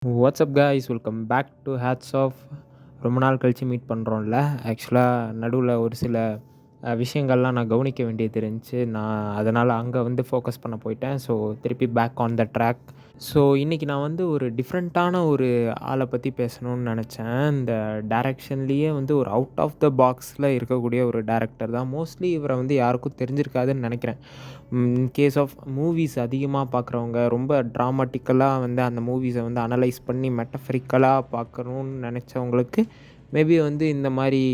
WhatsApp guys welcome back to hats off. ரொம்ப நாள் கழித்து மீட் பண்ணுறோம்ல. ஆக்சுவலாக நடுவில் ஒரு சில விஷயங்கள்லாம் நான் கவனிக்க வேண்டியது இருந்துச்சு. நான் அதனால் அங்கே வந்து ஃபோக்கஸ் பண்ண போயிட்டேன். ஸோ திருப்பி back on the track. So இன்றைக்கி நான் வந்து ஒரு டிஃப்ரெண்ட்டான ஒரு ஆளை பற்றி பேசணும்னு நினச்சேன். இந்த டைரக்ஷன்லேயே வந்து ஒரு அவுட் ஆஃப் த பாக்ஸில் இருக்கக்கூடிய ஒரு டேரக்டர் தான். மோஸ்ட்லி இவரை வந்து யாருக்கும் தெரிஞ்சிருக்காதுன்னு நினைக்கிறேன். இன் கேஸ் ஆஃப் மூவிஸ் அதிகமாக பார்க்குறவங்க, ரொம்ப ட்ராமாட்டிக்கலாக வந்து அந்த மூவிஸை வந்து அனலைஸ் பண்ணி மெட்டஃபரிக்கலாக பார்க்கணுன்னு நினச்சவங்களுக்கு மேபி வந்து இந்த மாதிரி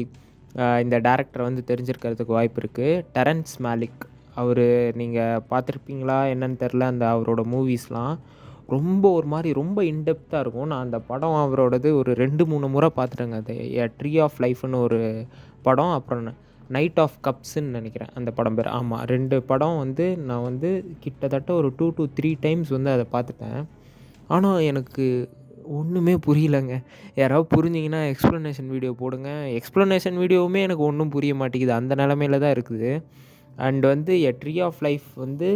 இந்த டேரக்டரை வந்து தெரிஞ்சிருக்கிறதுக்கு வாய்ப்பு இருக்குது. டெரன்ஸ் மாலிக். அவர் நீங்கள் பார்த்துருப்பீங்களா என்னன்னு தெரில. அந்த அவரோட மூவிஸ்லாம் ரொம்ப ஒரு மாதிரி ரொம்ப இன்டெப்த்தாக இருக்கும். நான் அந்த படம் அவரோடது ஒரு 2-3 முறை பார்த்துட்டேங்க. அது ட்ரீ ஆஃப் லைஃப்னு ஒரு படம், அப்புறம் நைட் ஆஃப் கப்ஸ்ன்னு நினைக்கிறேன் அந்த படம் பேர். ஆமாம், 2 படம் வந்து நான் வந்து கிட்டத்தட்ட ஒரு 2 to 3 டைம்ஸ் வந்து அதை பார்த்துட்டேன். ஆனால் எனக்கு ஒன்றுமே புரியலைங்க. யாராவது புரிஞ்சிங்கன்னா எக்ஸ்ப்ளனேஷன் வீடியோ போடுங்க. எக்ஸ்ப்ளனேஷன் வீடியோவுமே எனக்கு ஒன்றும் புரிய மாட்டேங்குது. அந்த நிலமையில தான் இருக்குது. அண்ட் வந்து ட்ரீ ஆஃப் லைஃப் வந்து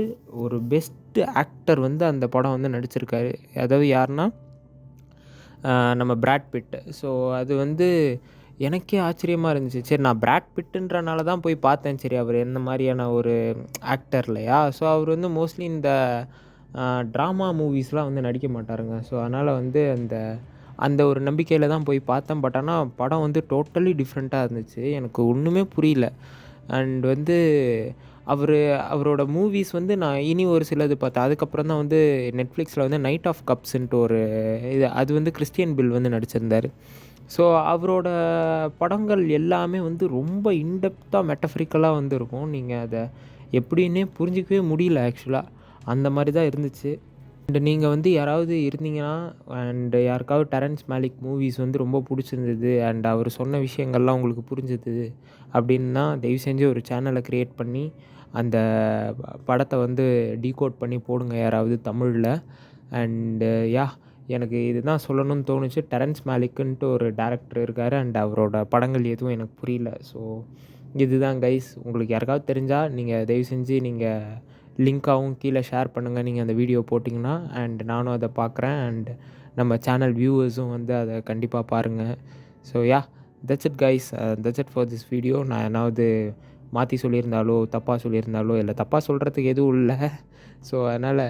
ஒரு பெஸ்ட்டு ஆக்டர் வந்து அந்த படம் வந்து நடிச்சிருக்காரு. அதாவது யாருன்னா நம்ம பிராட் பிட். ஸோ அது வந்து எனக்கே ஆச்சரியமாக இருந்துச்சு. சரி, நான் பிராட் பிட்டுன்றனால தான் போய் பார்த்தேன். சரி, அவர் எந்த மாதிரியான ஒரு ஆக்டர் இல்லையா. ஸோ அவர் வந்து மோஸ்ட்லி இந்த ட்ராமா மூவிஸ்லாம் வந்து நடிக்க மாட்டாருங்க. ஸோ அதனால் வந்து அந்த அந்த ஒரு நம்பிக்கையில் தான் போய் பார்த்தேன். பட் ஆனால் படம் வந்து டோட்டலி டிஃப்ரெண்ட்டாக இருந்துச்சு. எனக்கு ஒன்றுமே புரியல. அண்ட் வந்து அவரோட மூவிஸ் வந்து நான் இனி ஒரு சிலது பார்த்தேன். அதுக்கப்புறம் தான் வந்து நெட்ஃப்ளிக்ஸில் வந்து நைட் ஆஃப் கப்ஸ்ன்ட்டு ஒரு அது வந்து கிறிஸ்டியன் பில் வந்து நடிச்சிருந்தார். ஸோ அவரோட படங்கள் எல்லாமே வந்து ரொம்ப இன்டெப்த்தாக மெட்டஃபரிக்கலாக வந்து இருக்கும். நீங்கள் அதை எப்படின்னே புரிஞ்சிக்கவே முடியல ஆக்சுவலாக. அந்த மாதிரி தான் இருந்துச்சு. அண்டு நீங்கள் வந்து யாராவது இருந்தீங்கன்னா அண்டு யாருக்காவது டெரன்ஸ் மாலிக் மூவிஸ் வந்து ரொம்ப பிடிச்சிருந்தது அண்ட் அவர் சொன்ன விஷயங்கள்லாம் உங்களுக்கு புரிஞ்சுது அப்படின்னா, தயவு செஞ்சு ஒரு சேனலை க்ரியேட் பண்ணி அந்த படத்தை வந்து டீகோட் பண்ணி போடுங்க யாராவது தமிழில். அண்டு எனக்கு இதுதான் சொல்லணும்னு தோணுச்சு. டெரன்ஸ் மாலிக்குன்ட்டு ஒரு டேரக்டர் இருக்கார் அண்ட் அவரோட படங்கள் எதுவும் எனக்கு புரியல. ஸோ இதுதான் கைஸ். உங்களுக்கு யாருக்காவது தெரிஞ்சால் நீங்கள் தயவு செஞ்சு நீங்கள் லிங்க்காகவும் கீழே ஷேர் பண்ணுங்கள். நீங்கள் அந்த வீடியோ போட்டிங்கன்னா அண்ட் நானும் அதை பார்க்குறேன். அண்ட் நம்ம சேனல் வியூவர்ஸும் வந்து அதை கண்டிப்பாக பாருங்கள். So that's it guys. That's it for this video. நான் ஏதாவது மாற்றி சொல்லியிருந்தாலோ தப்பாக சொல்லியிருந்தாலோ, இல்லை தப்பாக சொல்கிறதுக்கு எதுவும் இல்லை. ஸோ அதனால்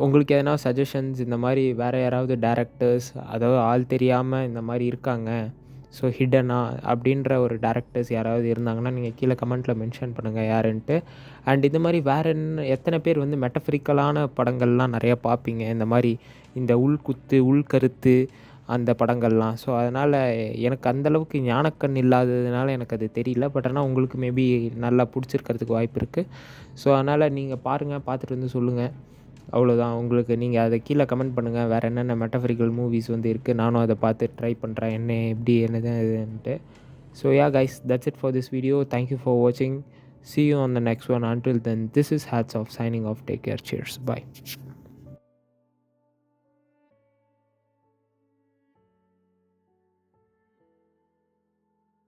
உங்களுக்கு எதனா சஜஷன்ஸ், இந்த மாதிரி வேறு யாராவது டேரக்டர்ஸ், அதாவது ஆள் தெரியாமல் இந்த மாதிரி இருக்காங்க, ஸோ ஹிடனா அப்படின்ற ஒரு டேரக்டர்ஸ் யாராவது இருந்தாங்கன்னா நீங்கள் கீழே கமெண்ட்டில் மென்ஷன் பண்ணுங்கள் யாருன்ட்டு. அண்ட் இந்த மாதிரி வேறு எத்தனை பேர் வந்து மெட்டஃபரிக்கலான படங்கள்லாம் நிறையா பார்ப்பீங்க, இந்த மாதிரி இந்த உள்குத்து உள்கருத்து அந்த படங்கள்லாம். ஸோ அதனால் எனக்கு அந்தளவுக்கு ஞானக்கண் இல்லாததுனால எனக்கு அது தெரியல. பட் ஆனால் உங்களுக்கு மேபி நல்லா பிடிச்சிருக்கிறதுக்கு வாய்ப்பு இருக்குது. ஸோ அதனால் நீங்கள் பாருங்கள், பார்த்துட்டு வந்து சொல்லுங்கள். அவ்வளோதான். உங்களுக்கு நீங்கள் அதை கீழே கமெண்ட் பண்ணுங்கள். வேறு என்னென்ன மெட்டஃபரிக்கல் மூவிஸ் வந்து இருக்குது, நானும் அதை பார்த்து ட்ரை பண்ணுறேன் என்ன எப்படி என்னது இதுன்ட்டு. So guys, that's it for this video. Thank you for watching. See you on the next one. Until then, this is Hats Off signing off. Take care. Cheers. Bye.